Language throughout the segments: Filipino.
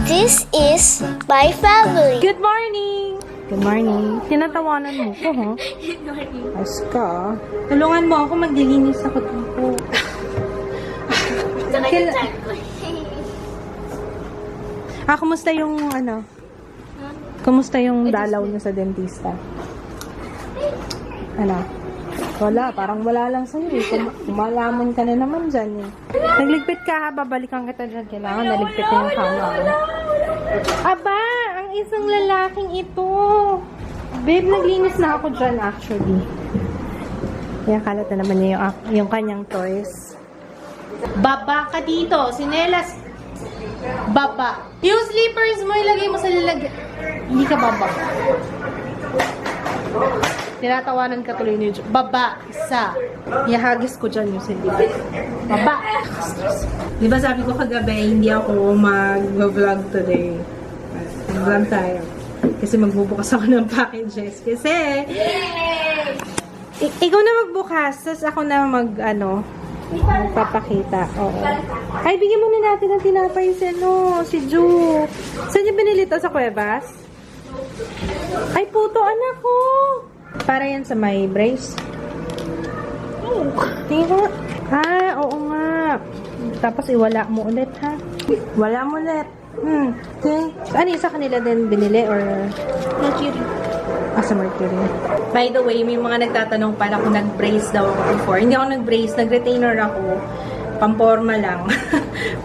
This is my family. Good morning! Good morning. Tinatawanan mo ko, ha? Good morning. Ayos ka. Tulungan mo ako, maglilinis ako dito. Kumusta yung, kumusta yung dalaw niyo sa dentista? Wala, parang wala lang sa'yo eh. Kumalaman ka na naman dyan eh. Nagligpit ka ha, babalikan kita dyan. Kailangan naligpit na yung kama. Aba, ang isang lalaking ito. Babe, naglinis na ako dyan actually. Kaya kalat na naman niya yung kanyang toys. Baba ka dito, sinelas. Baba. Yung slippers mo, ilagay mo sa lalagyan. Hindi ka baba. Tinatawanan ka tuloy ni Jo. Baba, isa. Ihagis ko dyan yung slippers. Baba. Di ba sabi ko kagabi, hindi ako mag-vlog today. Mag-vlog tayo. Kasi magbubukas ako ng packages. Kasi, ikaw na magbukas, tapos ako na magpapakita. Oo. Ay, bigyan muna natin ng tinapay si Ju. Saan niya binili to? Sa Cuevas? Ay, puto, anak ko. Para yan sa may brace. Tingin ko. Oo nga. Tapos iwala mo ulit, ha? Wala mo ulit. Okay. Ano yung sa kanila din binili or? Mercury. Sa Mercury. By the way, may mga nagtatanong pala kung nag-brace daw ako before. Hindi ako nag-brace. Nag-retainer ako. Pamporma lang.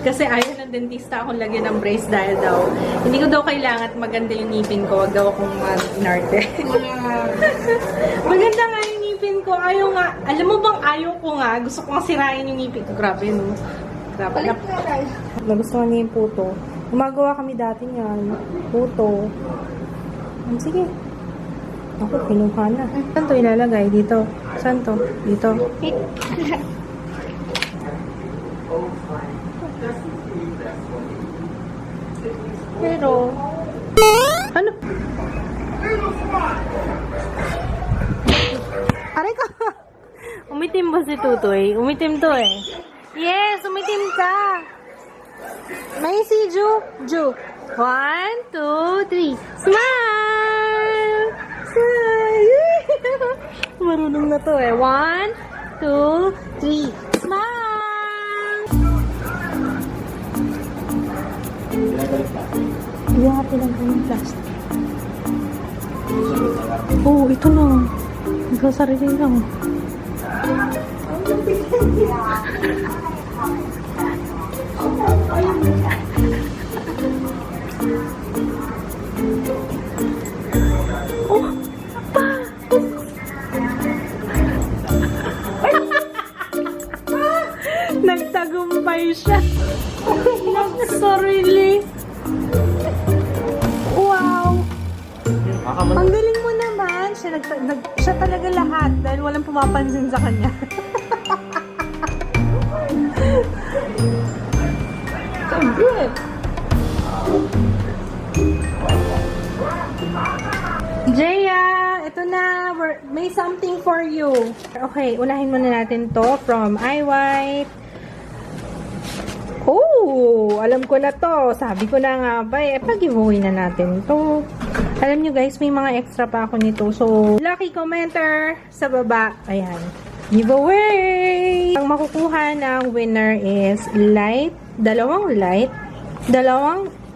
Kasi ayaw ng dentista akong lagyan ng brace dahil daw hindi ko daw kailangan at maganda yung ngipin ko. Wag daw akong mag-inarte. Maganda nga yung ngipin ko. Ayaw nga. Alam mo bang ayaw ko nga? Gusto ko nga sirain yung ngipin ko. Grabe, no? Grabe. Nagustuhan niya yung puto. Gumagawa kami dati niyan. Puto. Sige. Ako, kinuha na. Saan to ilalagay? Dito. Saan to? Dito. Pero, ano? Aray ka! Umitim ba si Tutoy? Umitim to eh. Yes, umitim ka! May si Ju. Ju. 1, 2, 3. Smile! Smile! Marunong na to eh. 1, 2, 3. Smile! Bigyan natin lang yung plastic. Oh, ito na. Nagkasarili lang. Oh, pa! Nagtagumpay siya. Nagsarili. Wow! Ang galing mo naman. Siya talaga lahat dahil walang pumapansin sa kanya. So good! Jaya, ito na. May something for you. Okay, unahin muna natin to from iWhite. Oh, alam ko na to. Sabi ko na nga ba, pag-giveaway na natin to. Alam nyo guys, may mga extra pa ako nito. So, lucky commenter sa baba. Ayan. Giveaway! Ang makukuha ng winner is light. Dalawang light.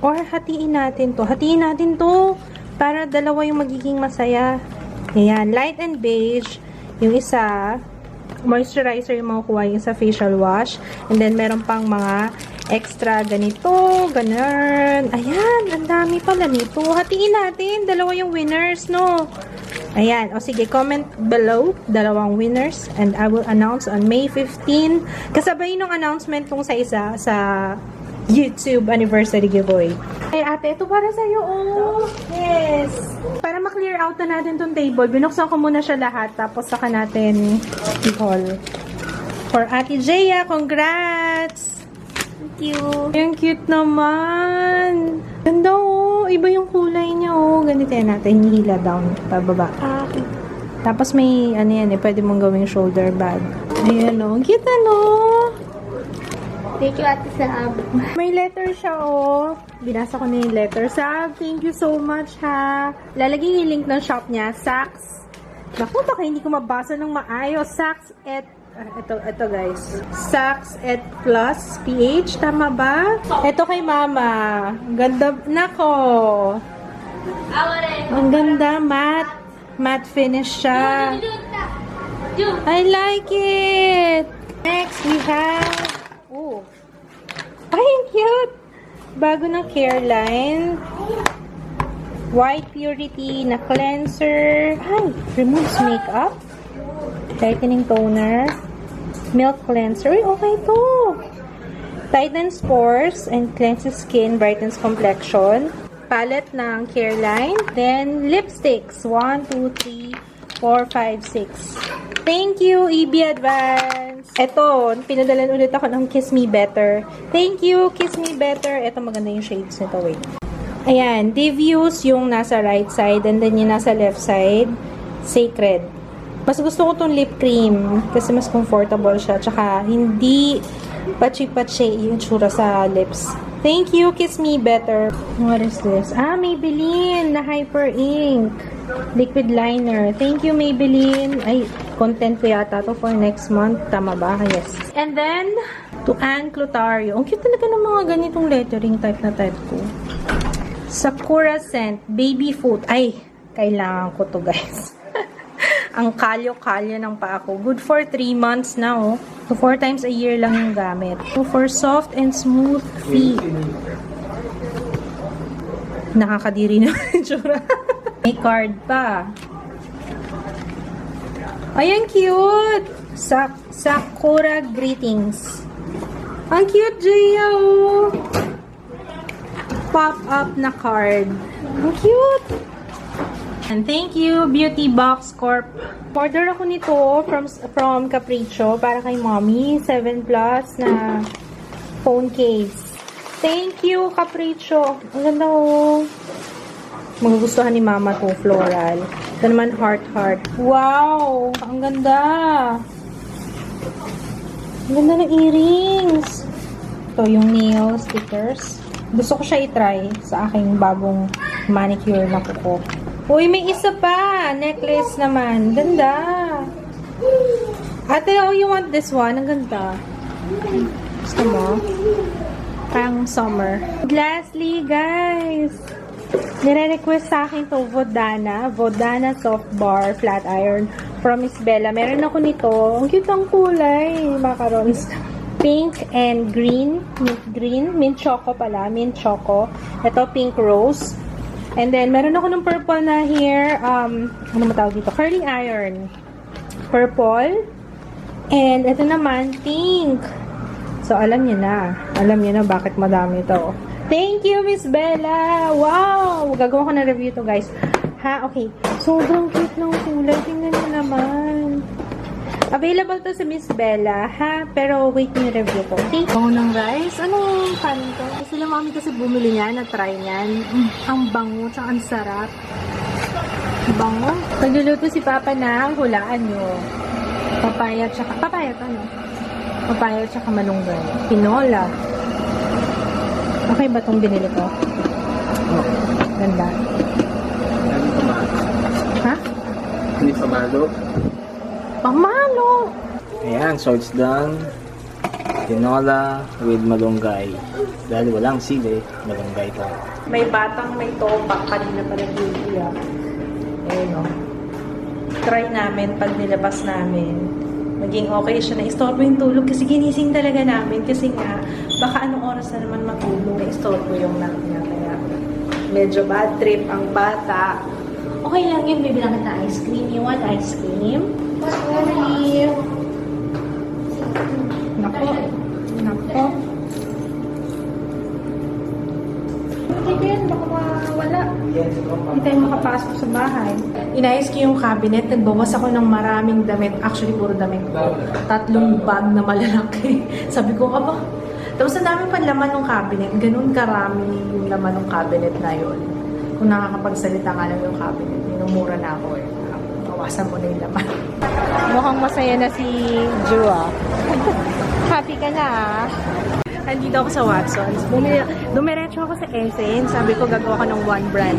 Or hatiin natin to. Hatiin natin to. Para dalawa yung magiging masaya. Ayan. Light and beige. Yung isa, moisturizer yung makukuha yung sa facial wash. And then, meron pang mga extra ganito, ganun. Ayan, ang dami pala nito. Hatiin natin. Dalawa yung winners, no? Ayan. O sige, comment below. Dalawang winners. And I will announce on May 15. Kasabay nung announcement tong sa isa sa YouTube anniversary giveaway. Ay, ate, ito para sa'yo, oh. Yes. Para ma-clear out na natin tong table, binuksan ko muna siya lahat, tapos saka natin i-haul. For Ate Jaya, congrats! you. Ang cute naman. Ganda oh. Iba yung kulay niya oh. Ganito yan natin. Hila down. Pababa. Tapos may ano yan eh. Pwede mong gawing shoulder bag. Ayan oh. Ang cute ano. Thank you, Ate Sab. May letter siya oh. Binasa ko na yung letter. Sab, thank you so much ha. Lalagay yung link ng shop niya. Saks. Naku, baka hindi ko mabasa ng maayos. Saks et ito guys. Saks et plus PH. Tama ba? Ito kay mama. Ang ganda. Nako. Ang ganda. Matte. Matte finish siya. I like it. Next, we have oh. Ay, ang cute. Bago na care line. White Purity na cleanser. Ay, removes makeup. Tightening toner. Milk cleanser. Uy, okay to. Tightens pores and cleanses skin, brightens complexion. Palette ng Careline. Then, lipsticks. 1, 2, 3, 4, 5, 6. Thank you, EB Advance. Ito, pinadalan ulit ako ng Kiss Me Better. Thank you, Kiss Me Better. Ito, maganda yung shades nito. Wait. Ayan, Diffuse yung nasa right side and then yung nasa left side, Sacred. Mas gusto ko tong lip cream kasi mas comfortable siya. Tsaka hindi patchy-patchy yung tsura sa lips. Thank you, Kiss Me Better. What is this? Ah, Maybelline na Hyper Ink. Liquid liner. Thank you, Maybelline. Ay, content ko yata to for next month. Tama ba? Yes. And then, to Anne Clotario. Ang cute talaga ng mga ganitong lettering type na type ko. Sakura Scent, Baby Foot. Ay, kailangan ko to guys. Ang kalyo-kalyo ng paa ko. Good for 3 months na oh. So 4 times a year lang yung gamit. So for soft and smooth feet. Nakakadiri na yung tsura. May card pa. Ay, ang cute! Sakura Greetings. Ang cute, Jaya oh. Pop-up na card. Ang cute! And thank you, Beauty Box Corp. Order ako nito from Capricho para kay mommy. 7 plus na phone case. Thank you, Capricho. Ang ganda oh. Magugustuhan ni mama to, floral. Ito naman, heart. Wow! Ang ganda! Ang ganda ng earrings. Ito yung nail stickers. Gusto ko siya i-try sa aking bagong manicure na kuko. Uy, may isa pa! Necklace naman. Ganda! Ate, oh, you want this one? Ang ganda. Gusto mo? Pang summer. Lastly, guys, nire-request sa akin to Vodana Soft Bar Flat Iron from Miss Bella. Meron ako nito. Ang cute ang kulay. Macarons. Pink and green. Mint choco pala. Mint choco. Ito, pink rose. And then, meron ako ng purple na here. Ano matawag dito? Curling iron. Purple. And ito naman, pink. So, alam niyo na. Alam niyo na bakit madami ito. Thank you, Miss Bella! Wow! Gagawa ko na review to guys. Ha? Okay. Sobrang cute ng kulay. Tingnan niyo naman. Available to sa Miss Bella, ha? Pero wait yung review ko. Okay? Bango ng rice. Anong kanin to? Sila mami kasi bumili niya, na-try niyan. Ang bango, tsaka ang sarap. Bango. Pagluluto si Papa na, hulaan nyo. Papaya tsaka malunggay. Pinola. Okay ba itong binili ko? Ganda. Ha? Hindi pamalo. Pamalo! Ayan, so it's done. Tinola with malunggay. Dahil walang sili, malunggay to. May batang may topak. Kanina pa nag-beauty ah. Ayun o. Try namin pag nilabas namin. Maging okay siya na istorbo yung tulog kasi ginising talaga namin. Kasi nga, baka anong oras na naman matulog. Istorbo yung nap niya. Kaya medyo bad trip ang bata. Okay lang yun. Bibilang kita ice cream. You want ice cream? Really? Nako. Hindi yan, baka mawala. Hindi tayo makapasok sa bahay. Inayos ko yung cabinet. Nagbawas ako ng maraming damit. Actually, puro damit ko. 3 bag na malalaki. Sabi ko, aba, Tapos ang dami pang laman ng cabinet. Ganun karami yung laman ng cabinet na yun. Kung nakakapagsalita nga lang yung cabinet, minumura na ako eh. Bawasan mo na yung laman. Mukhang masaya na si Jua. Happy ka na ah. Andito ako sa Watsons. Dumiretso ako sa Essence. Sabi ko gagawa ko ng one brand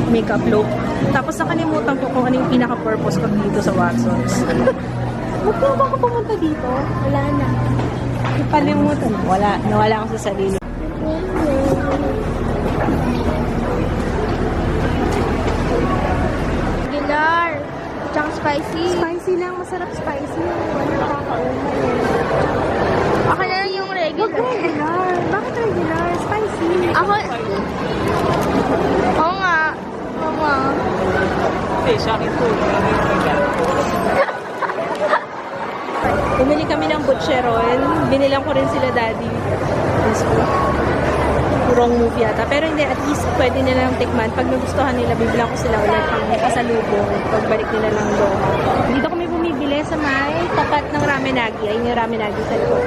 makeup look. Tapos nakalimutan ko kung ano yung pinaka-purpose ko dito sa Watsons. Huwag na ba ako pumunta dito? Wala na. Nakalimutan. Nawala ako sa sarili. Regular. Tsaka spicy. Spicy lang. Masarap spicy. Wala nakakaumay. Ako na lang yung regular. Regular. Bakit regular? Spicy. Ako... Oo nga. Oo nga. Okay, sa akin po. Bumili kami ng butcheron. Binilang ko rin sila daddy. Wrong move yata. Pero hindi, at least pwede nila lang tikman. Pag nagustuhan nila, bibilang ko sila ulit ang kasalubong. Pagbalik nila ng Doha. Dito kami bumibili sa may tapat ng Ramenagi. Ayun yung Ramenagi sa likod.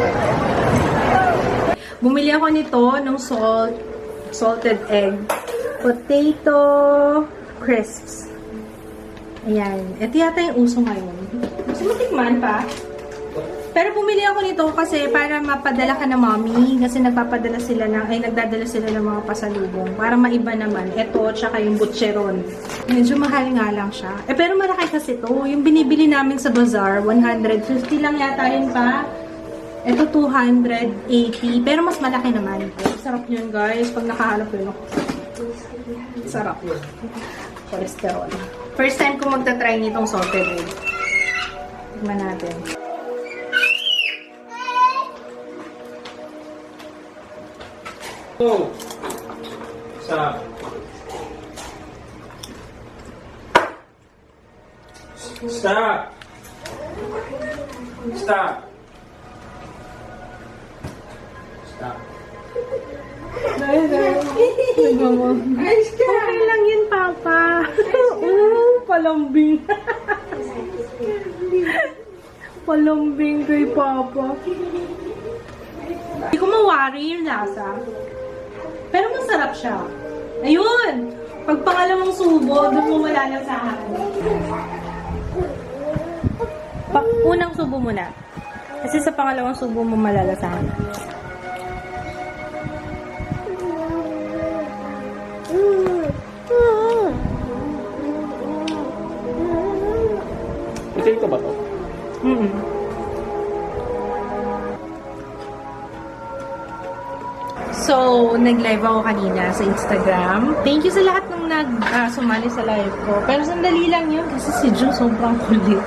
Bumili ako nito ng salted egg, potato crisps. Ayan. Ito yata yung uso ngayon. Gusto mo tikman pa? Pero bumili ako nito kasi para mapadala ka na mommy. Kasi nagdadala sila ng mga pasalubong. Para maiba naman. Ito, tsaka yung butcheron. Medyo mahal nga lang siya. Pero malaki kasi to. Yung binibili namin sa bazaar, 150 lang yata yun pa. Ito, 280. Pero mas malaki naman. Sarap yun, guys. Pag nakahalap yun. Sarap yun. Cholesterol. First time ko magta-try nitong salted egg. Tignan natin. Oh! Stop. Stop! Stop! Stop. Okay lang yun, Papa. Palambing. Palambing kay Papa. Hindi ko mawari yung lasa. Pero masarap siya. Ayun! Pag pangalawang subo, doon mo malalasahan. Unang subo muna. Kasi sa pangalawang subo mo malalasahan. Potato ba to? So, nag-live ako kanina sa Instagram. Thank you sa lahat ng sumali sa live ko. Pero sandali lang yun kasi si Ju sobrang kulit.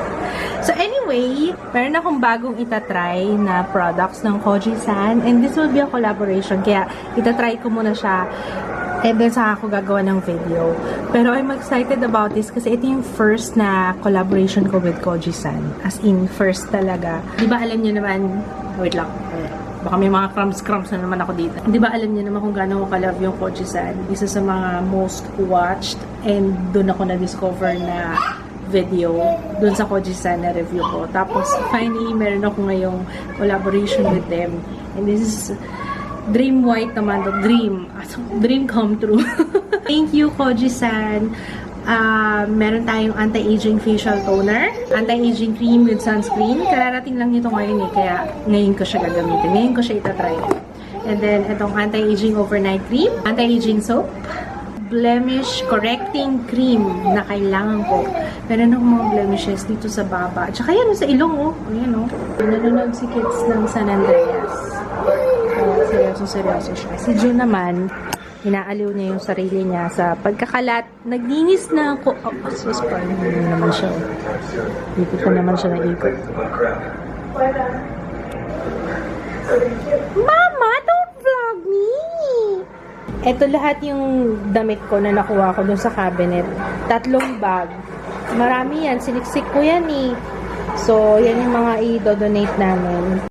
So anyway, meron akong bagong itatry na products ng Koji-san. And this will be a collaboration. Kaya itatry ko muna siya. And then saka ako gagawa ng video. Pero I'm excited about this kasi ito yung first na collaboration ko with Koji-san. As in, first talaga. Di ba alam niyo naman, wait lang. Baka may mga crumbs na naman ako dito. Di ba alam niyo naman kung gaano ko ka-love yung Koji-san? Isa sa mga most watched and doon ako na-discover na video doon sa Koji-san na review ko. Tapos finally, meron ako ngayong collaboration with them. And this is dream white naman. Dream come true. Thank you, Koji-san. Meron tayong anti-aging facial toner, anti-aging cream with sunscreen. Kararating lang nito ngayon eh, kaya ngayon ko siya gagamitin. Ngayon ko siya itatry. And then, itong anti-aging overnight cream, anti-aging soap, blemish correcting cream na kailangan ko. Meron akong mga blemishes dito sa baba. At saka yan, sa ilong, oh. Ayan, oh. Nanonood si Kids ng San Andreas. Seryoso siya. Si June naman, inaaliw niya yung sarili niya sa pagkakalat. Naglinis na ako. Oh, sus, parang naman siya. Ikot ko naman siya na ikot. Mama, don't vlog me! Ito lahat yung damit ko na nakuha ko dun sa cabinet. 3 bag. Marami yan. Siniksik ko yan eh. So, yan yung mga i-donate namin.